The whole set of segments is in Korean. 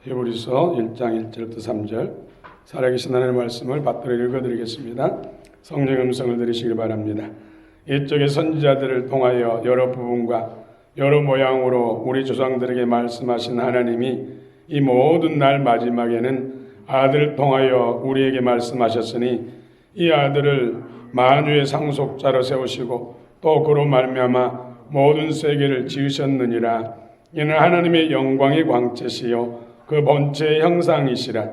히브리서 1장 1절부터 3절 살아계신 하나님의 말씀을 받들어 읽어드리겠습니다. 성령 음성을 들으시기 바랍니다. 이쪽의 선지자들을 통하여 여러 부분과 여러 모양으로 우리 조상들에게 말씀하신 하나님이 이 모든 날 마지막에는 아들을 통하여 우리에게 말씀하셨으니 이 아들을 만유의 상속자로 세우시고 또 그로 말미암아 모든 세계를 지으셨느니라. 이는 하나님의 영광의 광채시요 그 본체의 형상이시라.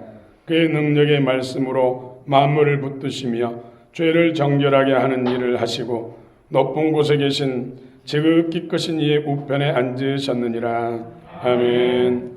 그의 능력의 말씀으로 만물을 붙드시며 죄를 정결하게 하는 일을 하시고 높은 곳에 계신 지극히 크신 이의 우편에 앉으셨느니라. 아멘.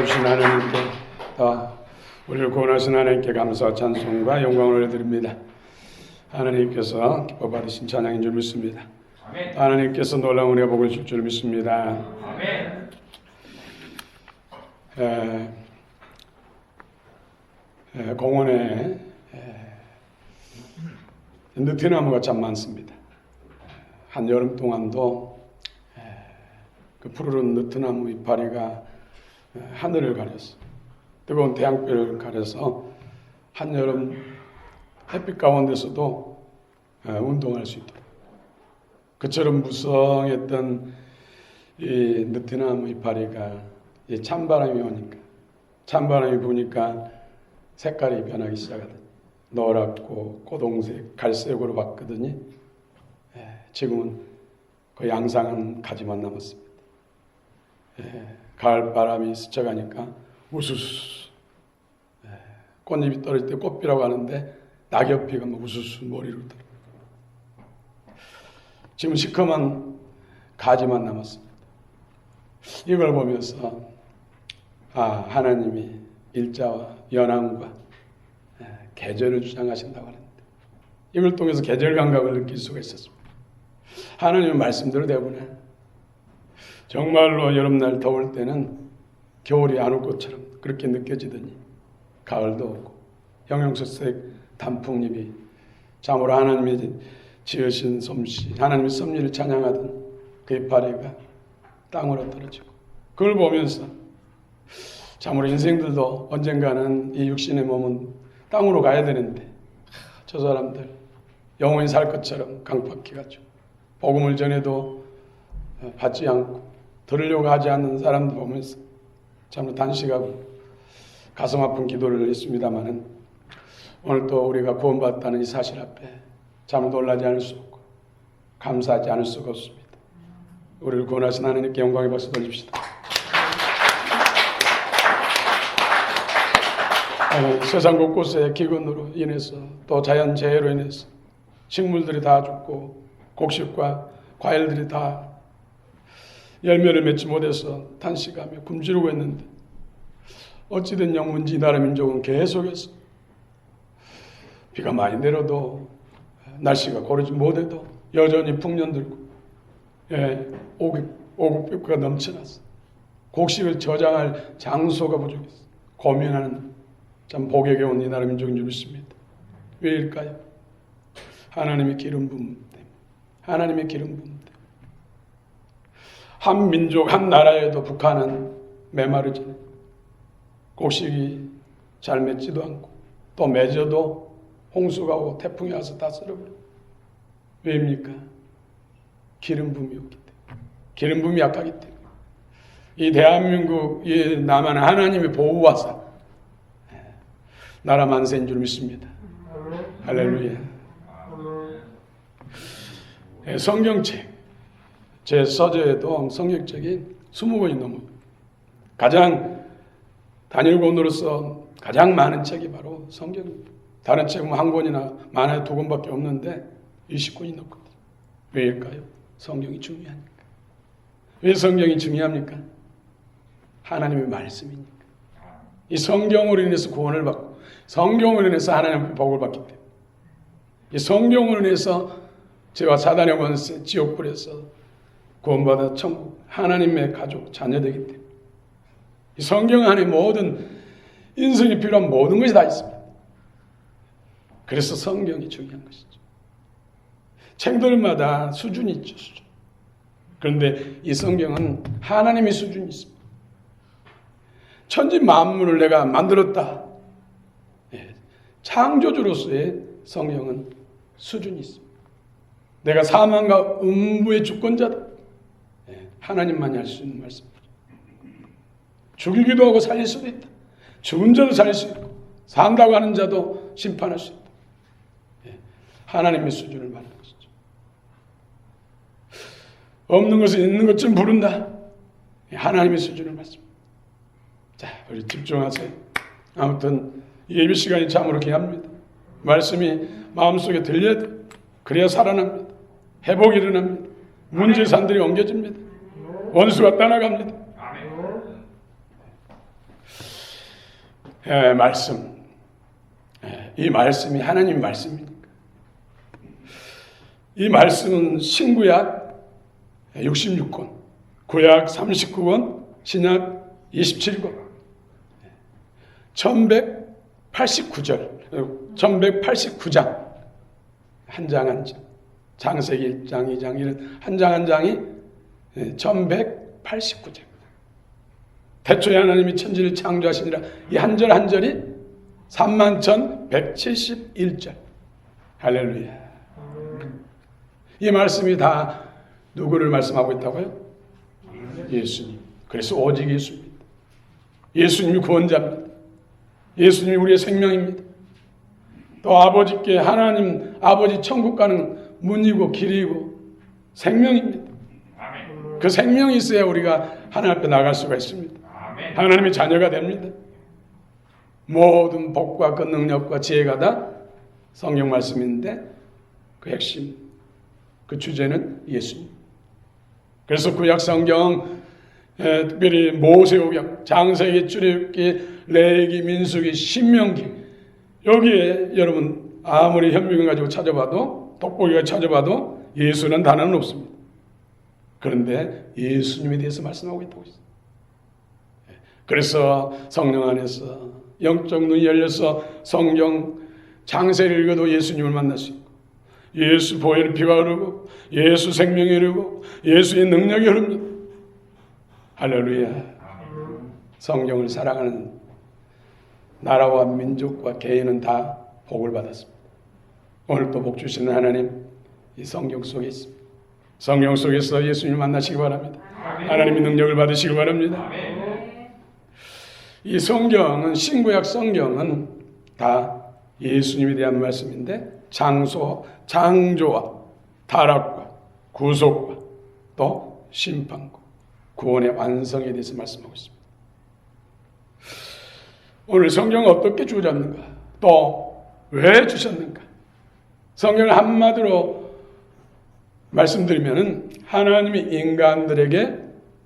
하나님께 우리를 구원하신 하나님께 감사와 찬송과 영광을 드립니다. 하나님께서 기뻐 받으신 찬양인 줄 믿습니다. 아멘. 하나님께서 놀라운 은혜 복을 줄 줄 믿습니다. 아멘. 공원에 느티나무가 참 많습니다. 한여름 동안도 그 푸르른 느티나무 이파리가 하늘을 가렸어. 뜨거운 태양빛을 가려서 한여름 햇빛 가운데서도 운동할 수 있도록. 그처럼 무성했던 이 느티나무 이파리가 찬바람이 오니까, 찬바람이 부니까 색깔이 변하기 시작하더니 노랗고 고동색, 갈색으로 바뀌더니 지금은 그 양상한 가지만 남았습니다. 가을 바람이 스쳐가니까 우수수, 꽃잎이 떨어질 때 꽃비라고 하는데 낙엽비가 막 우수수 머리로 들어. 지금 시커먼 가지만 남았습니다. 이걸 보면서 하나님이 일자와 연한과 계절을 주장하신다고 하는데 이걸 통해서 계절 감각을 느낄 수가 있었습니다. 하나님의 말씀대로 되구나. 정말로 여름날 더울 때는 겨울이 안 올 것처럼 그렇게 느껴지더니 가을도 오고 형형색색 단풍잎이 참으로 하나님이 지으신 솜씨, 하나님의 섭리를 찬양하던 그 이파리가 땅으로 떨어지고 그걸 보면서 참으로 인생들도 언젠가는 이 육신의 몸은 땅으로 가야 되는데 저 사람들 영원히 살 것처럼 강팍해가지고 복음을 전해도 받지 않고 들으려고 하지 않는 사람들 보면서 참으로 단식하고 가슴 아픈 기도를 했습니다마는 오늘 또 우리가 구원받았다는 이 사실 앞에 참 놀라지 않을 수 없고 감사하지 않을 수가 없습니다. 우리를 구원하신 하나님께 영광의 박수 돌립시다. 세상 곳곳에 기근으로 인해서 또 자연재해로 인해서 식물들이 다 죽고 곡식과 과일들이 다 열매를 맺지 못해서 탄식하며 굶주리고 있는데 어찌된 영문지 이 나라 민족은 계속해서 비가 많이 내려도 날씨가 고르지 못해도 여전히 풍년 들고 오곡비가 넘쳐났어. 곡식을 저장할 장소가 부족했어. 고민하는 참 복에 겨운 이 나라 민족인 줄 믿습니다. 왜일까요? 하나님의 기름 부음 때문에. 하나님의 기름 부음 때문에. 한 민족, 한 나라에도 북한은 메마르잖아요. 곡식이 잘 맺지도 않고 또 맺어도 홍수가 오고 태풍이 와서 다 쓸어버려요. 왜입니까? 기름 부음이 없기 때문에. 기름 부음이 약하기 때문에. 이 대한민국, 이 남한은 하나님의 보호하사 나라 만세인 줄 믿습니다. 할렐루야. 성경책, 제 서재에도 성경책이 20권이 넘어요. 가장 단일권으로서 가장 많은 책이 바로 성경입니다. 다른 책은 한 권이나 많아야 2권밖에 없는데 20권이 넘거든요. 왜일까요? 성경이 중요하니까. 왜 성경이 중요합니까? 하나님의 말씀이니까. 이 성경으로 인해서 구원을 받고 성경으로 인해서 하나님의 복을 받기 때문에 이 성경으로 인해서 죄와 사단의 권세, 지옥불에서 구원받아 천국, 하나님의 가족, 자녀되기 때문에 이 성경 안에 모든 인생이 필요한 모든 것이 다 있습니다. 그래서 성경이 중요한 것이죠. 책들마다 수준이 있죠. 수준. 그런데 이 성경은 하나님의 수준이 있습니다. 천지 만물을 내가 만들었다. 창조주로서의 성경은 수준이 있습니다. 내가 사망과 음부의 주권자다. 하나님만이 할 수 있는 말씀이죠. 죽이기도 하고 살릴 수도 있다. 죽은 자도 살릴 수 있고 산다고 하는 자도 심판할 수 있다. 하나님의 수준을 말하는 것이죠. 없는 것을 있는 것처럼 부른다. 하나님의 수준을 말씀합니다. 자, 우리 집중하세요. 아무튼 예배 시간이 참으로 귀합니다. 말씀이 마음속에 들려야 돼. 그래야 살아납니다. 회복이 일어납니다. 문제산들이 옮겨집니다. 원수가 떠나갑니다. 말씀. 이 말씀이 하나님 말씀입니까? 이 말씀은 신구약 66권, 구약 39권, 신약 27권, 1189절, 1189장, 한 장 한 장, 장세기 1장, 2장, 이런 한 장 한 장이 1189장. 태초에 하나님이 천지를 창조하시니라. 이 한 절 한 절이 31,171절. 할렐루야. 이 말씀이 다 누구를 말씀하고 있다고요? 예수님. 그래서 오직 예수입니다. 예수님이 구원자입니다. 예수님이 우리의 생명입니다. 또 아버지께 하나님 아버지 천국 가는 문이고 길이고 생명입니다. 그 생명이 있어야 우리가 하나님 앞에 나갈 수가 있습니다. 하나님의 자녀가 됩니다. 모든 복과 그 능력과 지혜가 다 성경 말씀인데 그 핵심, 그 주제는 예수님. 그래서 구약 성경, 특별히 모세오경, 장세기, 출애굽기, 레위기, 민수기, 신명기, 여기에 여러분 아무리 현미경 가지고 찾아봐도, 돋보기가 찾아봐도 예수는 단어는 없습니다. 그런데 예수님에 대해서 말씀하고 있다고 했어요. 그래서 성령 안에서 영적 눈이 열려서 성경 장세를 읽어도 예수님을 만날 수 있고, 예수 보혈의 피가 흐르고 예수 생명이 흐르고 예수의 능력이 흐릅니다. 할렐루야. 성경을 사랑하는 나라와 민족과 개인은 다 복을 받았습니다. 오늘 또 복 주시는 하나님, 이 성경 속에 있습니다. 성경 속에서 예수님을 만나시기 바랍니다. 하나님의 능력을 받으시기 바랍니다. 이 성경은, 신구약 성경은 다 예수님에 대한 말씀인데, 창조와 타락과 구속과 또 심판과 구원의 완성에 대해서 말씀하고 있습니다. 오늘 성경을 어떻게 주셨는가? 또 왜 주셨는가? 성경을 한마디로 말씀드리면 하나님이 인간들에게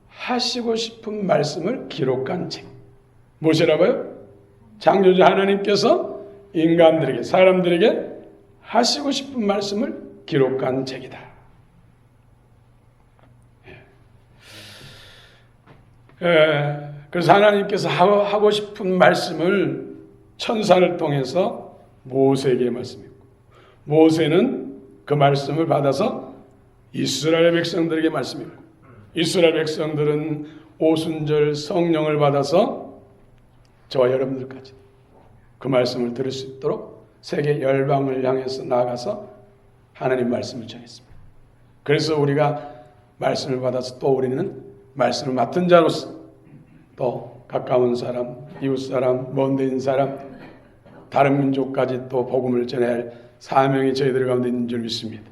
하시고 싶은 말씀을 기록한 책. 무엇이라고요? 창조주 하나님께서 인간들에게, 사람들에게 하시고 싶은 말씀을 기록한 책이다. 그래서 하나님께서 하고 싶은 말씀을 천사를 통해서 모세에게 말씀했고, 모세는 그 말씀을 받아서 이스라엘 백성들에게 말씀했고, 이스라엘 백성들은 오순절 성령을 받아서 저와 여러분들까지 그 말씀을 들을 수 있도록 세계 열방을 향해서 나아가서 하나님 말씀을 전했습니다. 그래서 우리가 말씀을 받아서 또 우리는 말씀을 맡은 자로서 또 가까운 사람, 이웃 사람, 먼 데인 사람, 다른 민족까지 또 복음을 전해야 할 사명이 저희들 가운데 있는 줄 믿습니다.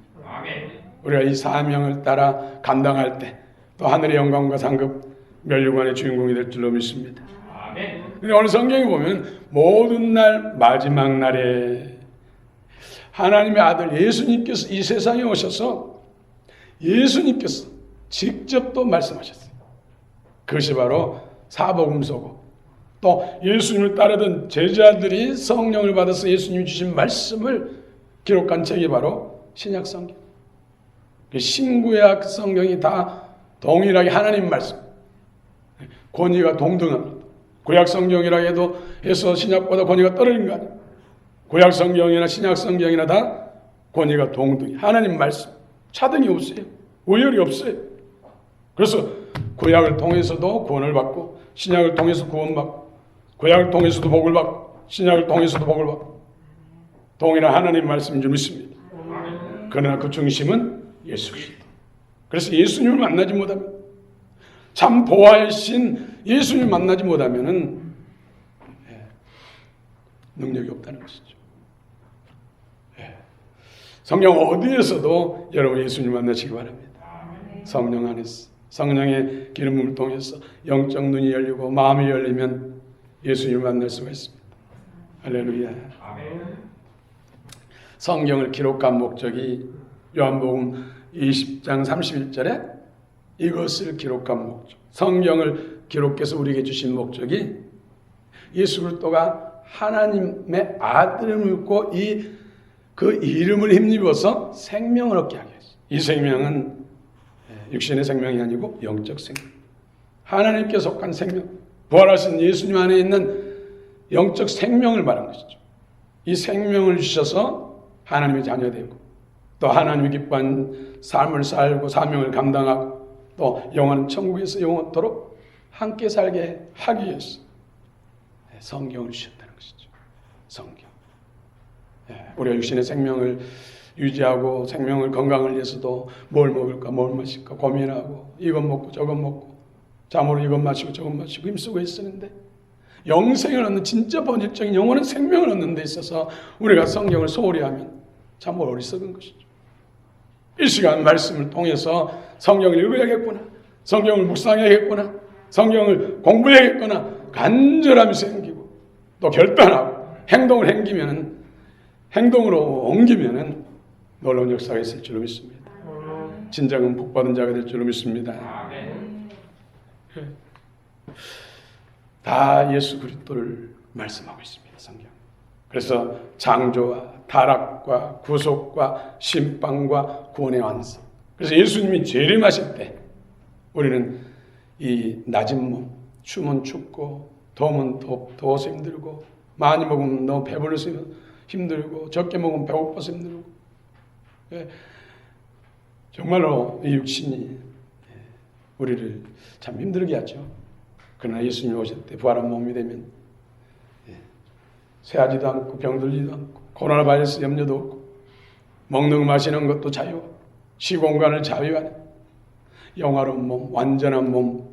우리가 이 사명을 따라 감당할 때 또 하늘의 영광과 상급 멸류관의 주인공이 될 줄로 믿습니다. 근데 오늘 성경에 보면 모든 날 마지막 날에 하나님의 아들 예수님께서 이 세상에 오셔서 예수님께서 직접 또 말씀하셨어요. 그것이 바로 사복음서고, 또 예수님을 따르던 제자들이 성령을 받아서 예수님이 주신 말씀을 기록한 책이 바로 신약 성경. 신구약 성경이 다 동일하게 하나님 말씀, 권위가 동등합니다. 구약 성경이라 해서 신약보다 권위가 떨어진 거 아니에요. 구약 성경이나 신약 성경이나 다 권위가 동등해. 하나님 말씀, 차등이 없어요. 우열이 없어요. 그래서 구약을 통해서도 구원을 받고, 신약을 통해서 구원받고, 구약을 통해서도 복을 받고, 신약을 통해서도 복을 받고, 동일한 하나님 말씀인 줄 믿습니다. 그러나 그 중심은 예수 그리스도. 그래서 예수님을 만나지 못하면, 참 보화이신 예수님을 만나지 못하면은 능력이 없다는 것이죠. 성경 어디에서도 여러분 예수님 만나시기 바랍니다. 성령 안에서, 성령의 기름을 통해서 영적 눈이 열리고 마음이 열리면 예수님을 만날 수가 있습니다. 할렐루야. 성경을 기록한 목적이 요한복음 20장 31절에 이것을 기록한 목적, 성경을 기록해서 우리에게 주신 목적이 예수 그리스도가 하나님의 아들을 믿고 그 이름을 힘입어서 생명을 얻게 하게 했어요. 이 생명은 육신의 생명이 아니고 영적 생명, 하나님께 속한 생명, 부활하신 예수님 안에 있는 영적 생명을 말하는 것이죠. 이 생명을 주셔서 하나님의 자녀되고, 또 하나님이 기뻐한 삶을 살고 사명을 감당하고, 또 영원한 천국에서 영원토록 함께 살게 하기 위해서 성경을 주셨다는 것이죠. 성경. 우리가 육신의 생명을 유지하고 생명을 건강을 위해서도 뭘 먹을까 뭘 마실까 고민하고, 이것 먹고 저것 먹고 잠으로 이것 마시고 저것 마시고 힘쓰고 있었는데, 영생을 얻는 진짜 본질적인 영원한 생명을 얻는 데 있어서 우리가 성경을 소홀히 하면 참 어리석은 것이죠. 이 시간 말씀을 통해서 성경을 읽어야겠구나, 성경을 묵상해야겠구나, 성경을 공부해야겠구나 간절함이 생기고, 또 결단하고 행동으로 옮기면은 놀라운 역사가 있을 줄로 믿습니다. 진정한 복받은 자가 될 줄로 믿습니다. 다 예수 그리스도를 말씀하고 있습니다. 성경. 그래서 창조와 타락과 구속과 심판과 구원의 완성. 그래서 예수님이 재림하실 때 우리는 이 낮은 몸, 춤은 춥고 더우면 더워서 힘들고, 많이 먹으면 너무 배불러서 힘들고, 적게 먹으면 배고파서 힘들고. 정말로 이 육신이 우리를 참 힘들게 하죠. 그러나 예수님이 오실 때 부활한 몸이 되면 쇠하지도 않고 병들지도 않고 코로나 바이러스 염려도 없고 먹는 마시는 것도 자유, 시공간을 자유하는 영화로운 몸, 완전한 몸,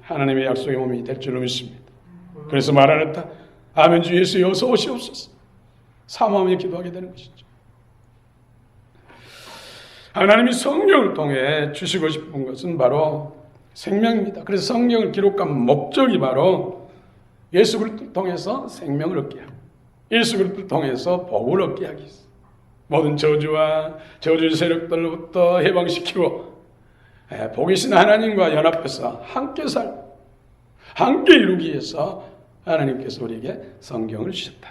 하나님의 약속의 몸이 될 줄로 믿습니다. 그래서 말하는다. 아멘 주 예수 어서 오시옵소서. 사모하며 기도하게 되는 것이죠. 하나님이 성령을 통해 주시고 싶은 것은 바로 생명입니다. 그래서 성경을 기록한 목적이 바로 예수 그리스도를 통해서 생명을 얻게 하고 예수 그리스도를 통해서 복을 얻게 하기 위해서 모든 저주와 저주의 세력들로부터 해방시키고 복이신 하나님과 연합해서 함께 살고 함께 이루기 위해서 하나님께서 우리에게 성경을 주셨다.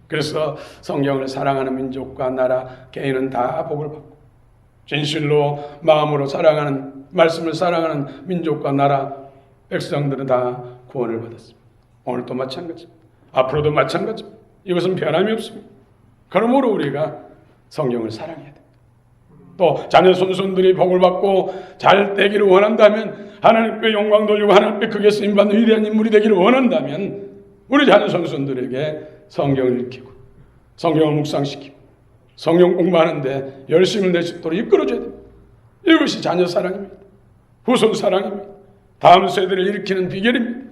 그래서 성경을 사랑하는 민족과 나라, 개인은 다 복을 받고 진실로 마음으로 사랑하는 말씀을 사랑하는 민족과 나라, 백성들은 다 구원을 받았습니다. 오늘도 마찬가지입니다. 앞으로도 마찬가지입니다. 이것은 변함이 없습니다. 그러므로 우리가 성경을 사랑해야 됩니다. 또 자녀 손손들이 복을 받고 잘 되기를 원한다면, 하나님께 영광 돌리고 하나님께 크게 쓰임받는 위대한 인물이 되기를 원한다면 우리 자녀 손손들에게 성경을 읽히고 성경을 묵상시키고 성경 공부하는데 열심을 낼 수 있도록 이끌어줘야 됩니다. 이것이 자녀 사랑입니다. 후손 사랑입니다. 다음 세대를 일으키는 비결입니다.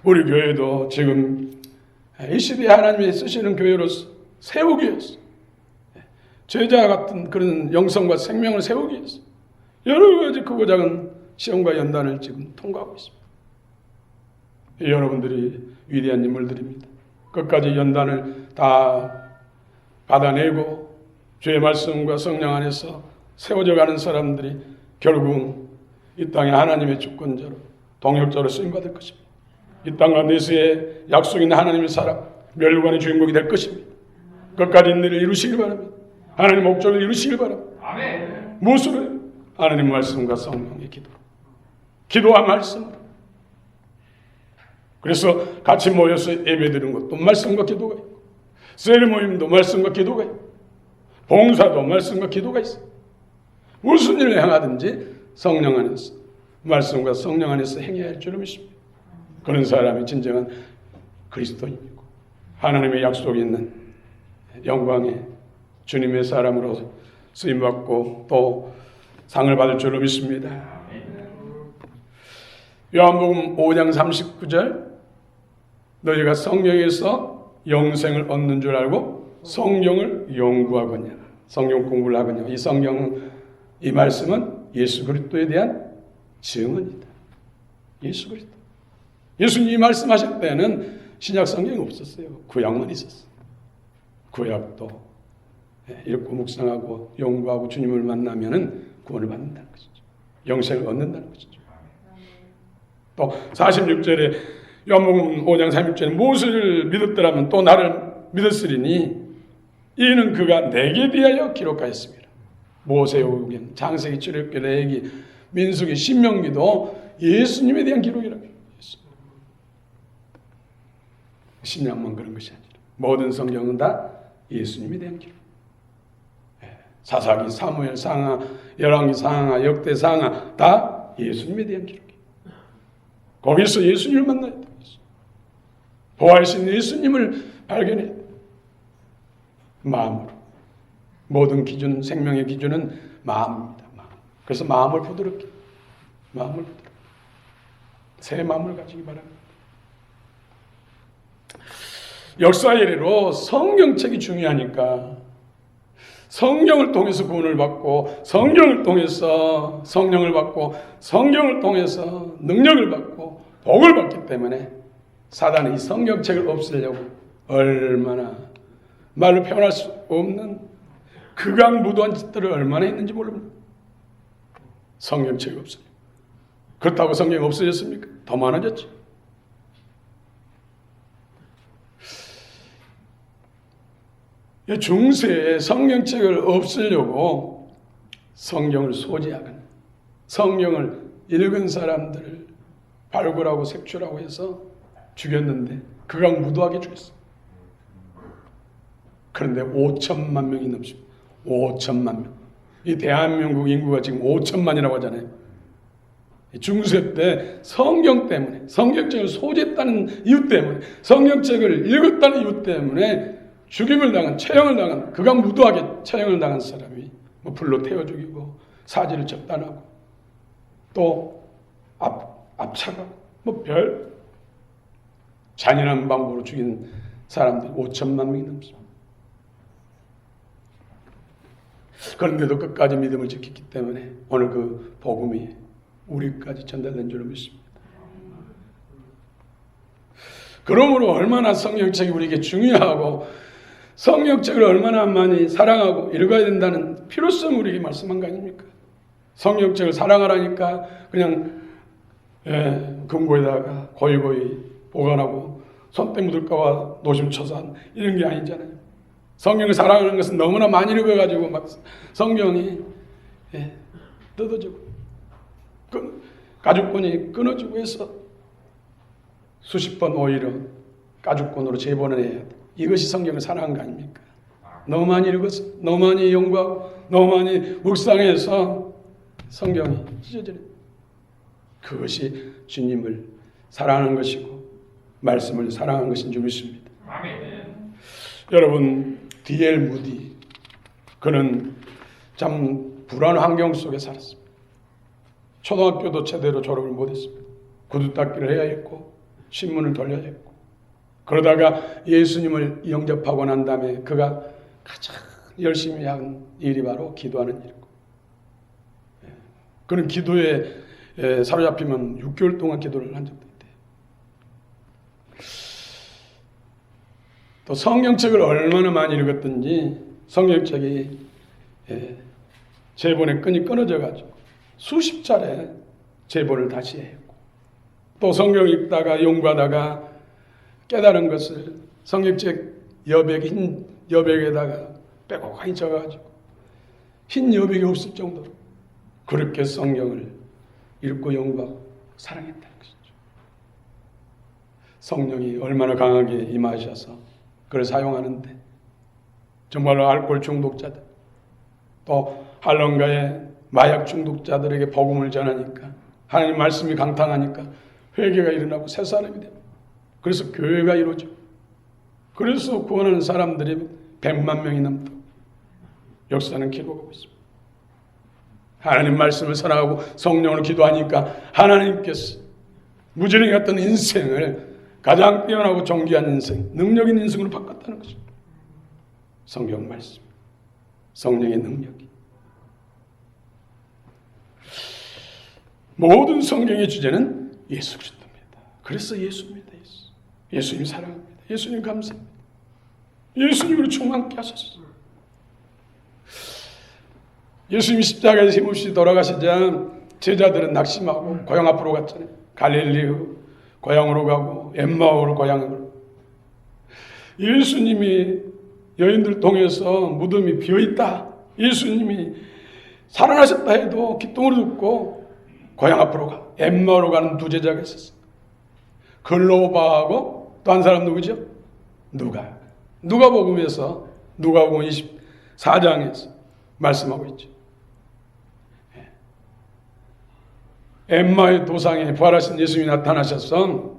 우리 교회도 지금 이 시대에 하나님이 쓰시는 교회로서 세우기 위해서, 제자 같은 그런 영성과 생명을 세우기 위해서 여러 가지 크고 작은 시험과 연단을 지금 통과하고 있습니다. 여러분들이 위대한 인물들입니다. 끝까지 연단을 다 받아내고 주의 말씀과 성령 안에서 세워져가는 사람들이 결국 이 땅에 하나님의 주권자로 동역자로 쓰임받을 것입니다. 이 땅과 내세에 약속 있는 하나님의 사람, 멸관의 주인공이 될 것입니다. 끝까지 인내를 이루시길 바랍니다. 하나님 목적을 이루시길 바랍니다. 아멘. 무엇으로요? 하나님 말씀과 성령의 기도로, 기도와 말씀으로. 그래서 같이 모여서 예배드리는 것도 말씀과 기도가 있고, 셀 모임도 말씀과 기도가 있고, 봉사도 말씀과 기도가 있어요. 무슨 일을 행하든지 성령 안에서, 말씀과 성령 안에서 행해야 할 줄을 믿습니다. 그런 사람이 진정한 그리스도인이고 하나님의 약속이 있는 영광의 주님의 사람으로 쓰임받고 또 상을 받을 줄로 믿습니다. 요한복음 5장 39절, 너희가 성령에서 영생을 얻는 줄 알고 성경을 연구하거냐, 성경 공부를 하거냐. 이 성경은, 이 말씀은 예수 그리스도에 대한 증언이다. 예수 그리스도. 예수님이 말씀하실 때는 신약 성경이 없었어요. 구약만 있었어요. 구약도 읽고 묵상하고 연구하고 주님을 만나면은 구원을 받는다는 것이죠. 영생을 얻는다는 것이죠. 또 46절에 요한복음 5장 36절에 무엇을 믿었더라면 또 나를 믿었으리니 이는 그가 내게 대하여 기록하였습니다. 모세오경, 창세기, 출애굽기, 레위기, 민수기, 신명기도 예수님에 대한 기록이라고 해요. 신약만 그런 것이 아니라 모든 성경은 다 예수님에 대한 기록. 사사기, 사무엘, 상하, 열왕기, 상하, 역대, 상하 다 예수님에 대한 기록이에요. 거기서 예수님을 만나야 돼요. 부활하신 예수님을 발견해야 돼요. 마음으로. 모든 기준, 생명의 기준은 마음입니다. 마음. 그래서 마음을 부드럽게, 마음을 부드럽게, 새 마음을 가지기 바랍니다. 역사 이래로 성경책이 중요하니까 성경을 통해서 구원을 받고 성경을 통해서 성령을 받고 성경을 통해서 능력을 받고 복을 받기 때문에 사단은 이 성경책을 없애려고 얼마나 말로 표현할 수 없는 극악무도한 짓들을 얼마나 했는지 모릅니다. 성경책이 없어요. 그렇다고 성경이 없어졌습니까? 더 많아졌죠. 중세에 성경책을 없애려고 성경을 소지하거나 성경을 읽은 사람들을 발굴하고 색출하고 해서 죽였는데 극악 무도하게 죽였어. 그런데 5천만 명이 넘습니다. 5천만 명. 이 대한민국 인구가 지금 5천만이라고 하잖아요. 중세 때 성경 때문에, 성경책을 소지했다는 이유 때문에, 성경책을 읽었다는 이유 때문에 죽임을 당한, 처형을 당한, 극악 무도하게 처형을 당한 사람이 뭐 불로 태워 죽이고 사지를 적단하고 또 압차가 뭐 별 잔인한 방법으로 죽인 사람들이 5천만 명이 넘습니다. 그런데도 끝까지 믿음을 지켰기 때문에 오늘 그 복음이 우리까지 전달된 줄로 믿습니다. 그러므로 얼마나 성경책이 우리에게 중요하고 성경책을 얼마나 많이 사랑하고 읽어야 된다는 필요성을 우리에게 말씀한 거 아닙니까? 성경책을 사랑하라니까 그냥 금고에다가 고이고이 보관하고 손때 묻을까봐 노심초사한 이런 게 아니잖아요. 성경을 사랑하는 것은 너무나 많이 읽어가지고 막 성경이 뜯어지고 가죽끈이 끊어지고 해서 수십 번 오히려 가죽끈으로 재본을 해야 돼. 이것이 성경을 사랑한 거 아닙니까? 너무 많이 읽어서 너무 많이 연구하고 너무 많이 묵상해서 성경이 찢어지는 그것이 주님을 사랑하는 것이고 말씀을 사랑하는 것인 줄 믿습니다. 여러분 D.L. 무디 그는 참 불안한 환경 속에 살았습니다. 초등학교도 제대로 졸업을 못했습니다. 구두 닦기를 해야 했고 신문을 돌려야 했고 그러다가 예수님을 영접하고 난 다음에 그가 가장 열심히 한 일이 바로 기도하는 일이고 그는 기도에 사로잡히면 6개월 동안 기도를 한 적도 있대요. 또 성경책을 얼마나 많이 읽었든지 성경책이 제본의 끈이 끊어져가지고 수십 차례 제본을 다시 했고 또 성경 읽다가 연구하다가 깨달은 것을 성경책 여백에 흰 여백에다가 빼곡하게 적어가지고 흰 여백이 없을 정도로 그렇게 성경을 읽고 연구하고 사랑했다는 것이죠. 성령이 얼마나 강하게 임하셔서 그걸 사용하는데 정말로 알코올 중독자들 또 할런가의 마약 중독자들에게 복음을 전하니까 하나님 말씀이 강탕하니까 회개가 일어나고 새 사람이 됩니다. 그래서 교회가 이루어져. 그래서 구원하는 사람들이 100만 명이 넘도록 역사는 기록하고 있습니다. 하나님 말씀을 사랑하고 성령으로 기도하니까 하나님께서 무지랭이 같은 인생을 가장 뛰어나고 존귀한 인생, 능력 있는 인생으로 바꿨다는 것입니다. 성경 말씀, 성령의 능력이. 모든 성경의 주제는 예수 그리스도입니다. 그래서 예수입니다. 예수님 사랑합니다. 예수님 감사합니다. 예수님으로 충만케 하셨어요. 예수님이 십자가에서 힘없이 돌아가시자 제자들은 낙심하고 고향 앞으로 갔잖아요. 갈릴리의 고향으로 가고 엠마오로 고향으로. 예수님이 여인들 통해서 무덤이 비어있다. 예수님이 살아나셨다 해도 기똥으로 듣고 고향 앞으로 가. 엠마오로 가는 두 제자가 있었어요. 글로바하고 또 한 사람 누구죠? 누가복음에서 누가복음 24장에서 말씀하고 있죠. 엠마의 도상에 부활하신 예수님이 나타나셔서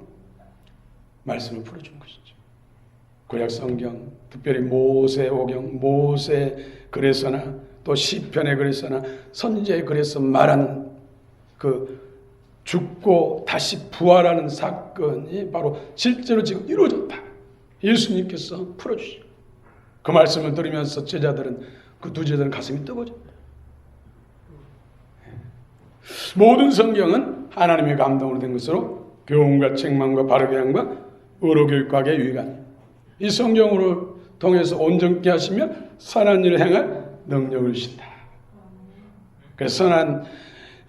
말씀을 풀어준 것이죠. 구약 성경, 특별히 모세오경, 모세 글에서나 또 시편의 글에서나 선지자의 글에서 말하는 그 죽고 다시 부활하는 사건이 바로 실제로 지금 이루어졌다. 예수님께서 풀어주시고 그 말씀을 들으면서 제자들은 그 두 제자들은 가슴이 뜨거워집니다. 모든 성경은 하나님의 감동으로 된 것으로 교훈과 책망과 바르게 함과 의로 교육하게 유익하니 이 성경으로 통해서 온전케 하시며 선한 일을 행할 능력을 주신다. 그래서 선한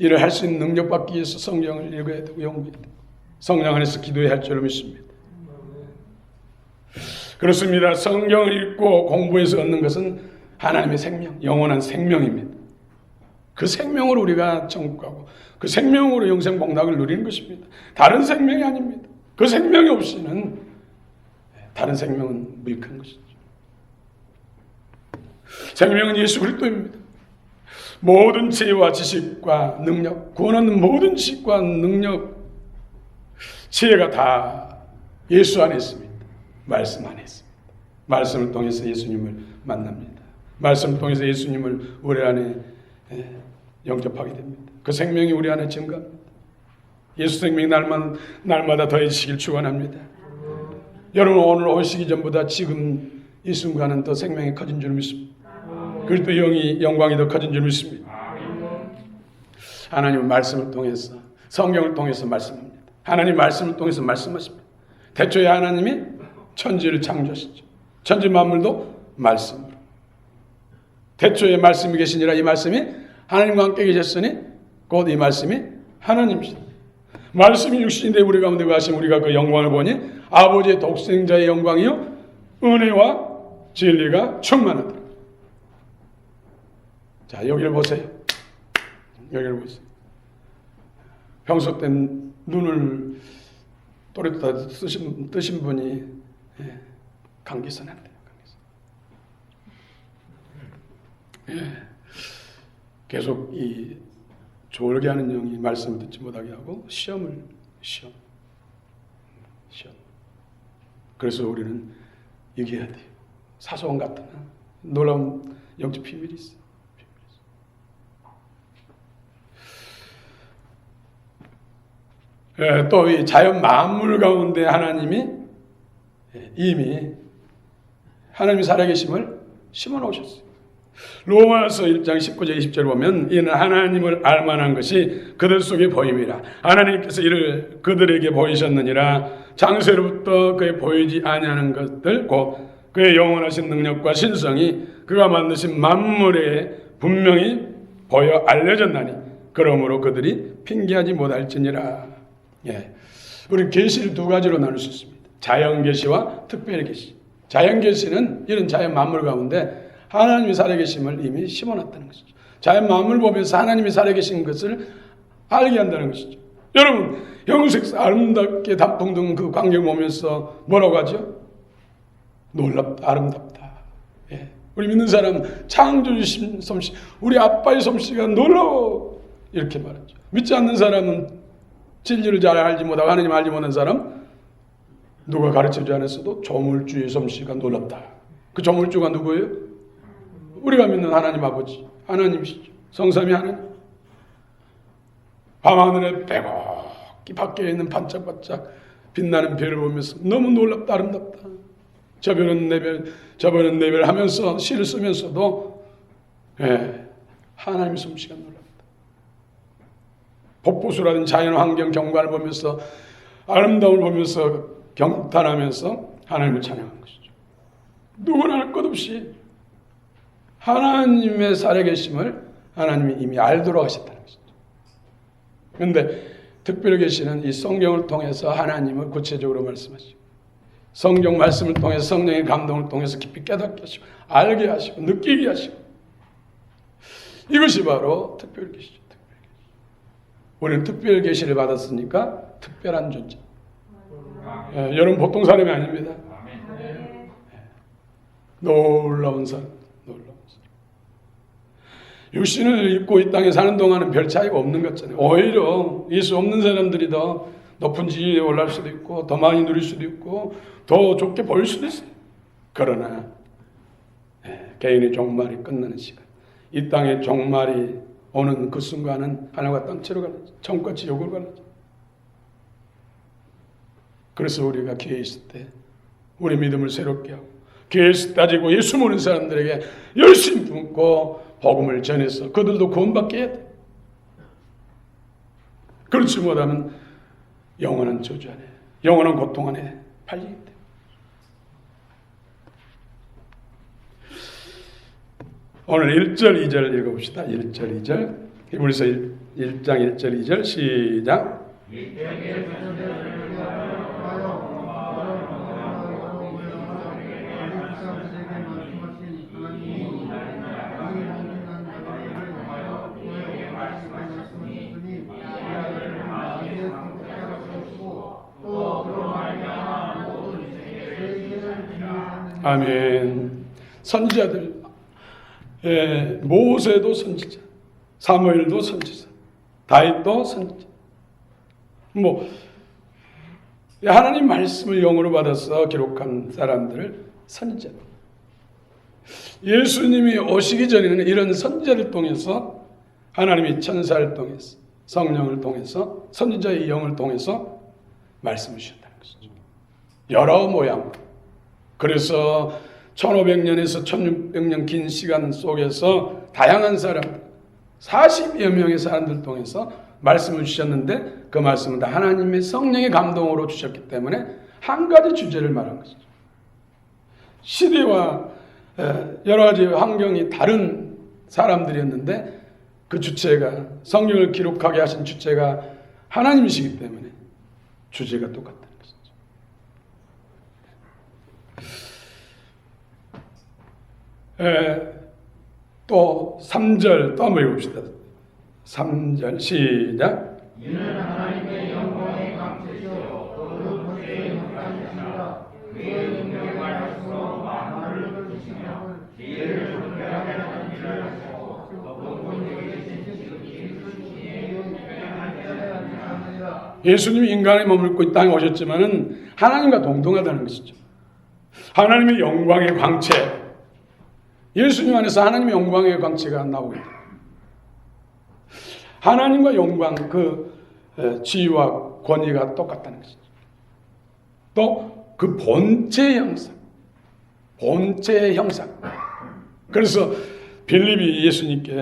일을 할 수 있는 능력 받기 위해서 성경을 읽어야 되고 연구해야 되고 성령 안에서 기도해야 할 줄로 믿습니다. 그렇습니다. 성경을 읽고 공부해서 얻는 것은 하나님의 생명, 영원한 생명입니다. 그 생명으로 우리가 천국 가고 그 생명으로 영생 복락을 누리는 것입니다. 다른 생명이 아닙니다. 그 생명이 없이는 다른 생명은 무익한 것이죠. 생명은 예수 그리스도입니다. 모든 지혜와 지식과 능력, 구원하는 모든 지식과 능력, 지혜가 다 예수 안에 있습니다. 말씀 안에 있습니다. 말씀을 통해서 예수님을 만납니다. 말씀을 통해서 예수님을 우리 안에 영접하게 됩니다. 그 생명이 우리 안에 증가합니다. 예수 생명이 날마다 더해지시길 축원합니다. 여러분 오늘 오시기 전보다 지금 이 순간은 더 생명이 커진 줄 믿습니다. 그리고 또 영광이 더 커진 줄 믿습니다. 하나님은 말씀을 통해서 성경을 통해서 말씀합니다. 하나님 말씀을 통해서 말씀하십니다. 태초에 하나님이 천지를 창조하셨죠. 천지 만물도 말씀으로. 태초에 말씀이 계시니라 이 말씀이 하나님과 함께 계셨으니 곧 이 말씀이 하나님이시다. 말씀이 육신이 되 우리 가운데 가신 우리가 그 영광을 보니 아버지의 독생자의 영광이요 은혜와 진리가 충만하다. 자, 여기를 보세요. 여기를 보세요. 평소 때 눈을 또렷하게 뜨신 분이 감기선 안 돼요. 계속 이 졸게 하는 영이 말씀을 듣지 못하게 하고 시험. 그래서 우리는 이겨야 돼요. 사소한 같으나 놀라운 영적 비밀이 있어요. 또 이 자연 만물 가운데 하나님이 이미 하나님이 살아계심을 심어놓으셨어요. 로마서 1장 19절 20절 보면 이는 하나님을 알만한 것이 그들 속에 보임이라 하나님께서 이를 그들에게 보이셨느니라 장세로부터 그에 보이지 아니하는 것들 곧 그의 영원하신 능력과 신성이 그가 만드신 만물에 분명히 보여 알려졌나니 그러므로 그들이 핑계하지 못할지니라. 우리 계시를 두 가지로 나눌 수 있습니다. 자연 계시와 특별 계시. 자연 계시는 이런 자연 만물 가운데 하나님이 살아계심을 이미 심어놨다는 것이죠. 자연 만물 보면서 하나님이 살아계신 것을 알게 한다는 것이죠. 여러분 형색 아름답게 단풍등 그 광경 보면서 뭐라고 하죠? 놀랍다, 아름답다. 우리 믿는 사람 창조주신 솜씨, 우리 아빠의 솜씨가 놀라워 이렇게 말하죠. 믿지 않는 사람은 진리를 잘 알지 못하고 하나님 알지 못하는 사람 누가 가르쳐주지 않았어도 조물주의 솜씨가 놀랍다. 그 조물주가 누구예요? 우리가 믿는 하나님 아버지, 하나님이시죠. 성삼위 하나님. 밤하늘에 빼곡히 밖에 있는 반짝반짝 빛나는 별을 보면서 너무 놀랍다, 아름답다. 저 별은 내 별, 저 별은 내 별 하면서 시를 쓰면서도 하나님의 솜씨가 놀랍다. 복부수라는 자연 환경 경관을 보면서 아름다움을 보면서 경탄하면서 하나님을 찬양하는 것이죠. 누구나 할 것 없이 하나님의 살아계심을 하나님이 이미 알도록 하셨다는 것이죠. 그런데 특별히 계시는 이 성경을 통해서 하나님을 구체적으로 말씀하시고 성경 말씀을 통해서 성령의 감동을 통해서 깊이 깨닫게 하시고 알게 하시고 느끼게 하시고 이것이 바로 특별 계시죠. 우리는 특별 계시를 받았으니까 특별한 존재. 여러분 보통 사람이 아닙니다. 놀라운 사람. 육신을 입고 이 땅에 사는 동안은 별 차이가 없는 것 같잖아요. 오히려 예수 없는 사람들이 더 높은 지위에 올라갈 수도 있고 더 많이 누릴 수도 있고 더 좋게 보일 수도 있어요. 그러나 개인의 종말이 끝나는 시간, 이 땅의 종말이 오는 그 순간은 하늘과 땅채로 가는 천국과 지옥으로 가는 거죠. 그래서 우리가 기회 있을 때 우리 믿음을 새롭게 하고 기회 있을 때 따지고 예수 모르는 사람들에게 열심히 품고 복음을 전해서 그들도 구원받게 해야 돼. 그렇지 못하면 영원한 저주 안에 영원한 고통 안에 팔리기 때문에. 오늘 1절 2절 읽어봅시다. 1절 2절 히브리서 1장 1절 2절 시작. 아멘. 선지자들, 모세도 선지자, 사무엘도 선지자, 다윗도 선지자. 하나님 말씀을 영으로 받아서 기록한 사람들을 선지자. 예수님이 오시기 전에는 이런 선지자를 통해서 하나님이 천사를 통해서 성령을 통해서 선지자의 영을 통해서 말씀을 주셨다는 것이죠. 여러 모양. 그래서 1500년에서 1600년 긴 시간 속에서 다양한 사람, 40여 명의 사람들 통해서 말씀을 주셨는데 그 말씀은 다 하나님의 성령의 감동으로 주셨기 때문에 한 가지 주제를 말한 것이죠. 시대와 여러 가지 환경이 다른 사람들이었는데 그 주체가, 성경을 기록하게 하신 주체가 하나님이시기 때문에 주제가 똑같다는 것이죠. 또 3절 또 한번 읽읍시다. 3절 시작. 이는 하나님의 영광의 강체시요 그 권세의 형상이시라. 그의 능력에 말할수록 만물을 펼치시며 지혜를 분별하게 하는 일을 하시고 높은 권력에 계신 예수님이 인간에 머물고 이 땅에 오셨지만은 하나님과 동등하다는 것이죠. 하나님의 영광의 광채, 예수님 안에서 하나님의 영광의 광채가 나오게 됩니다. 하나님과 영광, 그 지위와 권위가 똑같다는 것이죠. 또 그 본체의 형상, 본체의 형상. 그래서 빌립이 예수님께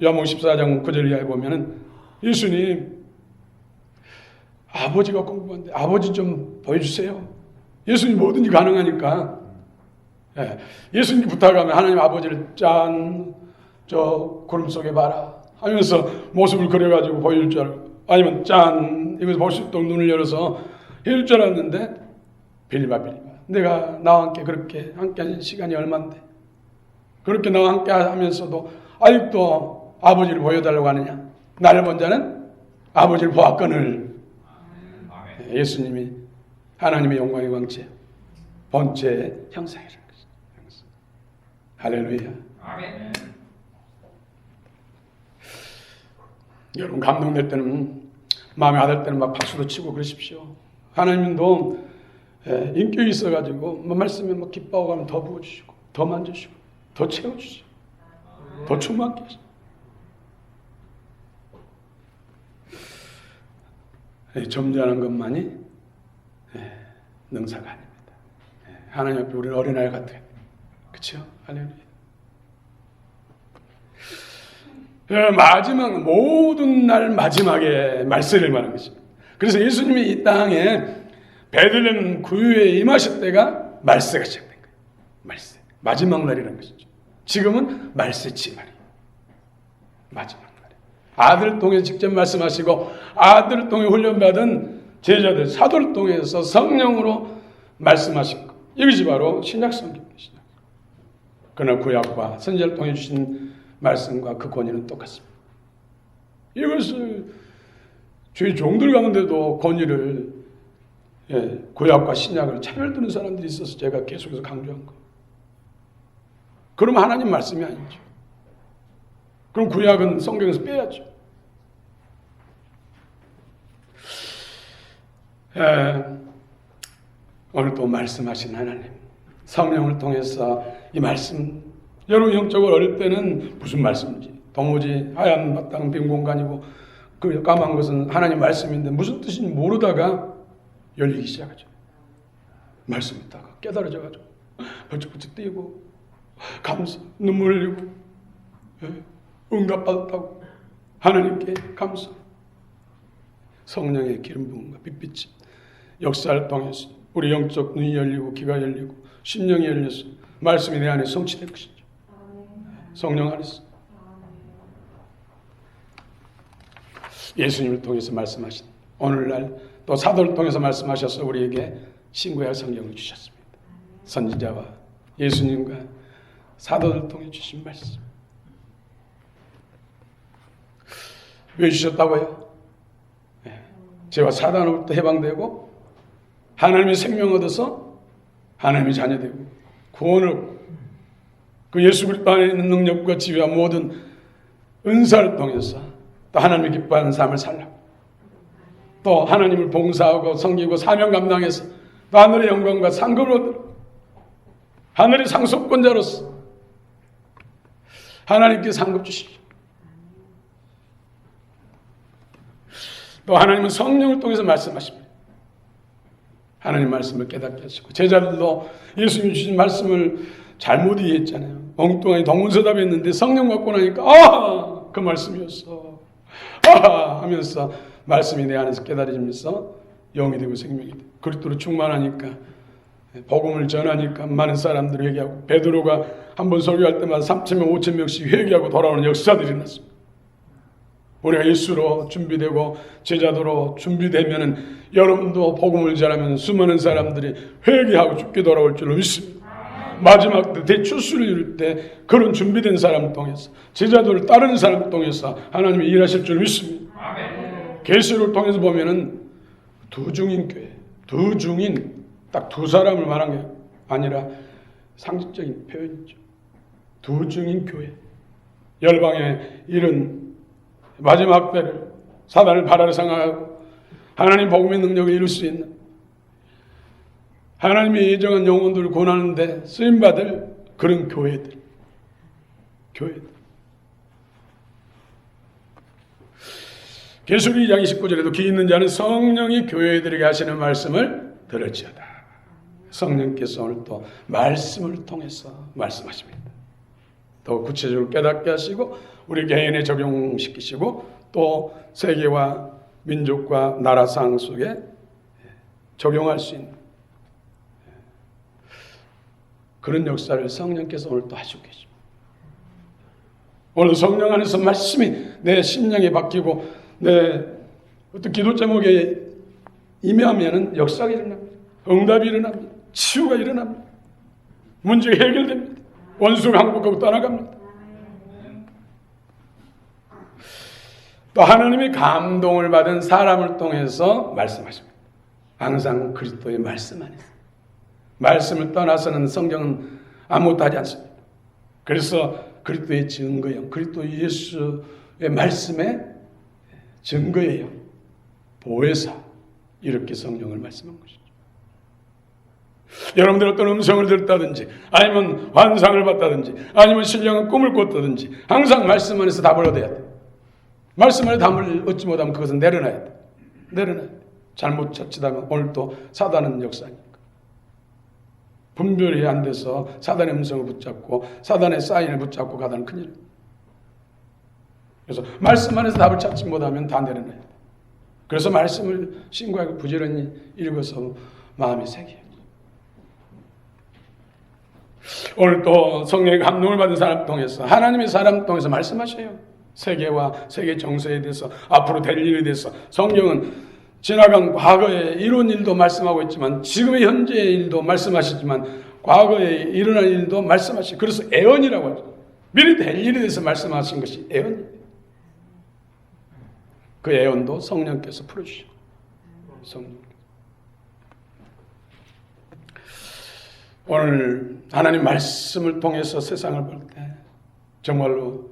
요한복음 14장 9절 이하에 보면은 예수님, 아버지가 궁금한데 아버지 좀 보여주세요. 예수님 뭐든지 가능하니까. 예수님 부탁하면 하나님 아버지를 저 구름 속에 봐라 하면서 모습을 그려가지고 보여줄 줄 알고, 아니면 이것을 볼 수 있도록 눈을 열어서 해줄 줄 알았는데, 빌립아 내가 나와 함께 그렇게 함께한 시간이 얼만데 그렇게 나와 함께 하면서도 아직도 아버지를 보여달라고 하느냐? 나를 본 자는 아버지를 보았거늘. 예수님이 하나님의 영광의 광채, 본체의 형상이라는 것입니다. 할렐루야. 아멘. 여러분 감동될 때는, 마음에 와닿을 때는 막 박수도 치고 그러십시오. 하나님도 인격이 있어가지고 말씀에 기뻐하고 하면 더 부어주시고 더 만져주시고 더 채워주시고 더 충만케 하시고. 점잖은 것만이 능사가 아닙니다. 하나님 앞에 우리는 어린아이 같아요. 그렇죠? 할렐루야. 마지막, 모든 날 마지막에 말세를 말한 것입니다. 그래서 예수님이 이 땅에 베들레헴 구유에 임하실 때가 말세가 시작된 거예요. 말세, 마지막 날이라는 것이죠. 지금은 말세치 말이에요. 마지막 날. 아들을 통해 직접 말씀하시고 아들을 통해 훈련받은 제자들, 사도를 통해서 성령으로 말씀하신 것. 이것이 바로 신약 성경입니다. 그러나 구약과 선지자를 통해 주신 말씀과 그 권위는 똑같습니다. 이것을 주의 종들 가운데도 권위를, 구약과 신약을 차별두는 사람들이 있어서 제가 계속해서 강조한 거. 그러면 하나님 말씀이 아니죠. 그럼 구약은 성경에서 빼야죠. 오늘 또 말씀하신 하나님, 성령을 통해서 이 말씀, 여러분 영적으로 어릴 때는 무슨 말씀인지 도무지 하얀 마땅 빈 공간이고 그 까만 것은 하나님 말씀인데 무슨 뜻인지 모르다가 열리기 시작하죠. 말씀 있다가 깨달아져가지고 벌쩍벌쩍 뛰고 감사, 눈물 흘리고 응답받았다고 하나님께 감사. 성령의 기름 부음과 빛빛이 역사를 통해서 우리 영적 눈이 열리고 귀가 열리고 심령이 열려서 말씀이 내 안에 성취될 것이죠. 성령 안에서 예수님을 통해서 말씀하신, 오늘날 또 사도를 통해서 말씀하셔서 우리에게 신구약 성경을 주셨습니다. 선지자와 예수님과 사도를 통해 주신 말씀. 왜 주셨다고요? 죄와 사단으로부터 해방되고 하나님의 생명 얻어서 하나님의 자녀되고 구원을 그 예수 그리스도 안에 있는 능력과 지혜와 모든 은사를 통해서 또 하나님이 기뻐하는 삶을 살라고, 또 하나님을 봉사하고 섬기고 사명 감당해서 또 하늘의 영광과 상급을 얻으라. 하늘의 상속권자로서 하나님께 상급 주시죠. 또 하나님은 성령을 통해서 말씀하십니다. 하나님 말씀을 깨닫게 하시고, 제자들도 예수님 주신 말씀을 잘못 이해했잖아요. 엉뚱하게 동문서답했는데 성령 받고 나니까 그 말씀이었어 하면서 말씀이 내 안에서 깨달아지면서 영이 되고 생명이 되고, 그리스도로 충만하니까 복음을 전하니까 많은 사람들이 회개하고, 베드로가 한번 설교할 때마다 3,000명 5,000명씩 회개하고 돌아오는 역사들이 일어났습니다. 우리가 예수로 준비되고 제자도로 준비되면은 여러분도 복음을 전하면 수많은 사람들이 회개하고 죽게 돌아올 줄로 믿습니다. 마지막 때 대추수를 이룰 때 그런 준비된 사람을 통해서, 제자도를 따르는 사람을 통해서 하나님이 일하실 줄 믿습니다. 계시를 통해서 보면은 두중인 교회, 두중인 딱 두 사람을 말한 게 아니라 상징적인 표현이죠. 두중인 교회, 열방에 이른 마지막 때를 사단을 발아래 상하고 하나님 복음의 능력을 이룰 수 있는, 하나님이 예정한 영혼들을 구원하는데 쓰임받을 그런 교회들. 계시록 2장 29절에도 귀 있는 자는 성령이 교회들에게 하시는 말씀을 들을지어다. 성령께서 오늘 또 말씀을 통해서 말씀하십니다. 더 구체적으로 깨닫게 하시고 우리 개인에 적용시키시고 또 세계와 민족과 나라상 속에 적용할 수 있는 그런 역사를 성령께서 오늘 또 하시고 계십니다. 오늘 성령 안에서 말씀이 내 심령에 바뀌고 내 어떤 기도 제목에 임하면은 역사가 일어납니다. 응답이 일어납니다. 치유가 일어납니다. 문제가 해결됩니다. 원수가 항복하고 떠나갑니다. 또 하나님의 감동을 받은 사람을 통해서 말씀하십니다. 항상 그리스도의 말씀 안에서. 말씀을 떠나서는 성경은 아무것도 하지 않습니다. 그래서 그리스도의 증거예요. 그리스도 예수의 말씀의 증거예요. 보혜사, 이렇게 성령을 말씀한 것이죠. 여러분들 어떤 음성을 들었다든지 아니면 환상을 봤다든지 아니면 신령한 꿈을 꿨다든지 항상 말씀 안에서 답을 얻어야 돼. 말씀 안에 답을 얻지 못하면 그것은 내려놔야 돼. 내려놔야 돼. 잘못 자칫하면 오늘 또 사단은 역사니까. 분별이 안 돼서 사단의 음성을 붙잡고 사단의 사인을 붙잡고 가다는 큰일. 그래서 말씀 안에서 답을 찾지 못하면 다 내려놔야 돼. 그래서 말씀을 신고하고 부지런히 읽어서 마음에 새겨야지. 오늘 또 성령의 감동을 받은 사람 통해서 하나님의 사람 통해서 말씀하셔요. 세계와 세계 정세에 대해서 앞으로 될 일에 대해서 성경은 지나간 과거의 이룬 일도 말씀하고 있지만 지금의 현재의 일도 말씀하시지만 과거에 일어날 일도 말씀하시고 그래서 애언이라고 하죠. 미리 될 일에 대해서 말씀하신 것이 애언이에요. 그 애언도 성령께서 풀어주시고 성령. 오늘 하나님 말씀을 통해서 세상을 볼 때 정말로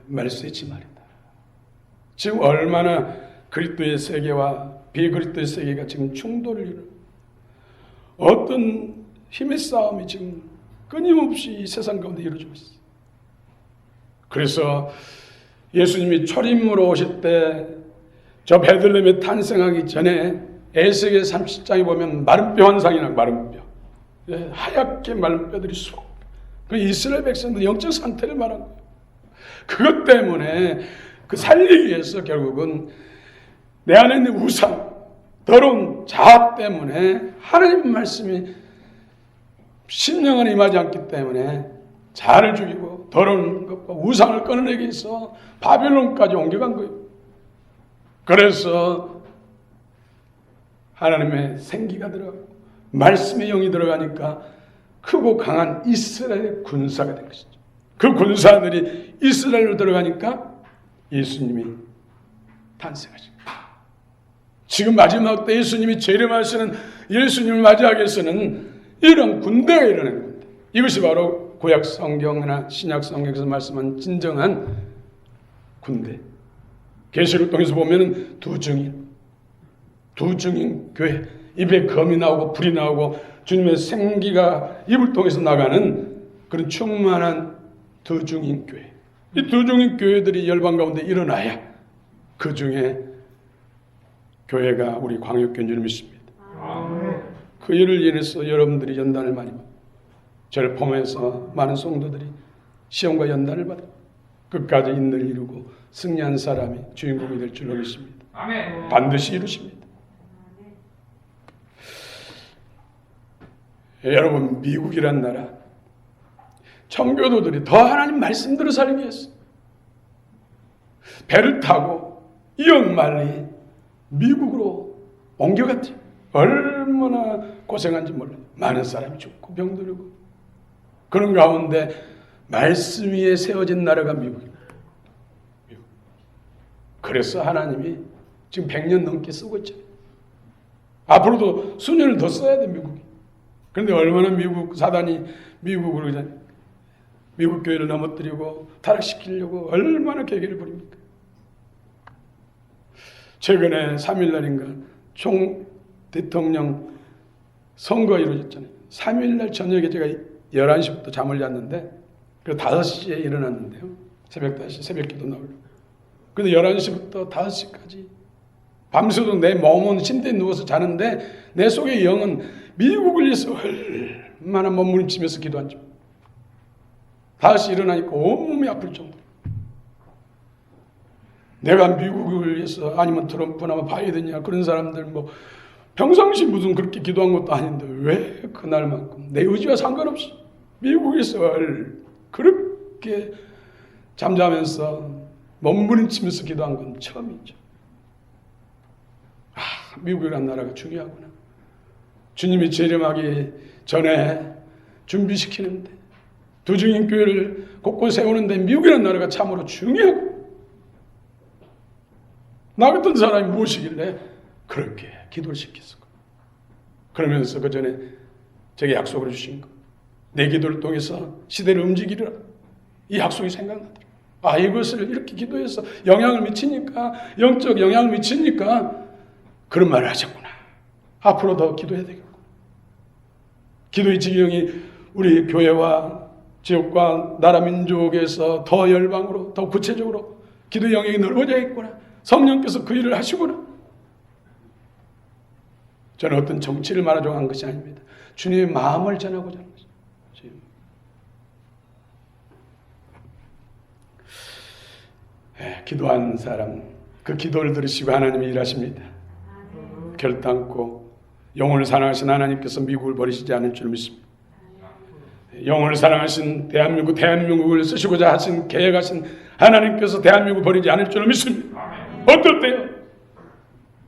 말씀이지 말이다. 지금 얼마나 그리스도의 세계와 비그리스도의 세계가 지금 충돌을 이루고 어떤 힘의 싸움이 지금 끊임없이 이 세상 가운데 이루어지고 있어요. 그래서 예수님이 초림으로 오실 때 저 베들레헴에 탄생하기 전에 에스겔 30장에 보면 마른 뼈 환상이 나요. 마른 뼈. 하얗게 마른 뼈들이 쏙. 그 이스라엘 백성들 영적 상태를 말한 거예요. 그것 때문에 그 살리기 위해서 결국은 내 안에 있는 우상, 더러운 자아 때문에 하나님 말씀이 심령 안에 임하지 않기 때문에 자아를 죽이고 더러운 것과 우상을 끊어내기 위해서 바빌론까지 옮겨간 거예요. 그래서 하나님의 생기가 들어가고 말씀의 영이 들어가니까 크고 강한 이스라엘의 군사가 된 것이죠. 그 군사들이 이스라엘로 들어가니까 예수님이 탄생하신 거예요. 지금 마지막 때 예수님이 재림하시는 예수님을 맞이하기 위해서는 이런 군대가 일어나는 거예요. 이것이 바로 구약 성경이나 신약 성경에서 말씀한 진정한 군대. 계시록 통해서 보면은 두 증인 교회, 입에 검이 나오고 불이 나오고 주님의 생기가 입을 통해서 나가는 그런 충만한 두 증인 교회. 이 두 증인 교회들이 열방 가운데 일어나야 그 중에 교회가 우리 광역교인 줄 믿습니다. 그 일을 인해서 여러분들이 연단을 많이 받고 저를 포함해서 많은 성도들이 시험과 연단을 받아 끝까지 인을 이루고 승리한 사람이 주인공이 될 줄로 믿습니다. 반드시 이루십니다. 여러분, 미국이란 나라 청교도들이 더 하나님 말씀대로 살기 위해서 배를 타고 이역만리 미국으로 옮겨갔지. 얼마나 고생한지 몰라요. 많은 사람이 죽고 병들고. 그런 가운데 말씀 위에 세워진 나라가 미국입니다. 미국. 그래서 하나님이 지금 100년 넘게 쓰고 있잖아요. 앞으로도 수년을 더 써야 돼, 미국이. 그런데 얼마나 미국 사단이 미국으로 미국 교회를 넘어뜨리고 타락시키려고 얼마나 계기를 부립니까? 최근에 3일날인가 총 대통령 선거가 이루어졌잖아요. 3일날 저녁에 제가 11시부터 잠을 잤는데 그 5시에 일어났는데요. 새벽 5시 새벽 기도 나오려고. 근데 11시부터 5시까지 밤새도 내 몸은 침대에 누워서 자는데 내 속의 영은 미국을 위해서 얼마나 몸부림치면서 기도한지. 5시 일어나니까 온몸이 아플 정도로. 내가 미국을 위해서 아니면 트럼프나 바이든이나 그런 사람들 뭐 평상시 무슨 그렇게 기도한 것도 아닌데 왜 그날만큼 내 의지와 상관없이 미국에서 그렇게 잠자면서 몸부림치면서 기도한 건 처음이죠. 미국이라는 나라가 중요하구나. 주님이 재림하기 전에 준비시키는데 두 증인 교회를 곳곳에 세우는데 미국이라는 나라가 참으로 중요하고 나 같은 사람이 무엇이길래 그렇게 기도를 시켰을까? 그러면서 그 전에 제게 약속을 주신 거. 내 기도를 통해서 시대를 움직이리라. 이 약속이 생각나더라. 이것을 이렇게 기도해서 영향을 미치니까, 영적 영향을 미치니까 그런 말을 하셨구나. 앞으로 더 기도해야 되겠고. 기도의 지경이 우리 교회와 지역과 나라 민족에서 더 열방으로, 더 구체적으로 기도의 영역이 넓어져야겠구나. 성령께서 그 일을 하시구나. 저는 어떤 정치를 말하자고 한 것이 아닙니다. 주님의 마음을 전하고자 하는 것입니다. 기도한 사람, 그 기도를 들으시고 하나님이 일하십니다. 결단코 영혼을 사랑하신 하나님께서 미국을 버리시지 않을 줄 믿습니다. 영혼을 사랑하신 대한민국을 쓰시고자 하신 계획하신 하나님께서 대한민국을 버리지 않을 줄 믿습니다. 어떨 때요?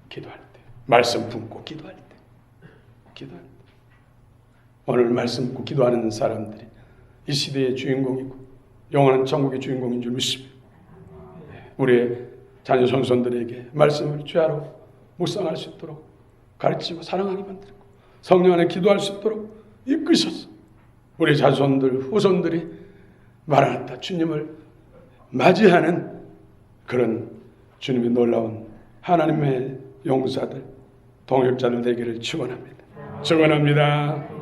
기도할 때. 말씀 품고 기도할 때. 오늘 말씀 품고 기도하는 사람들이 이 시대의 주인공이고 영원한 천국의 주인공인 줄 믿습니다. 우리의 자녀 손손들에게 말씀을 죄하러 묵상할 수 있도록 가르치고 사랑하게 만들고 성령 안에 기도할 수 있도록 이끄셔서 우리 자손들, 후손들이 마라나타 주님을 맞이하는 그런 주님의 놀라운 하나님의 용사들, 동역자들 되기를 축원합니다. 축원합니다.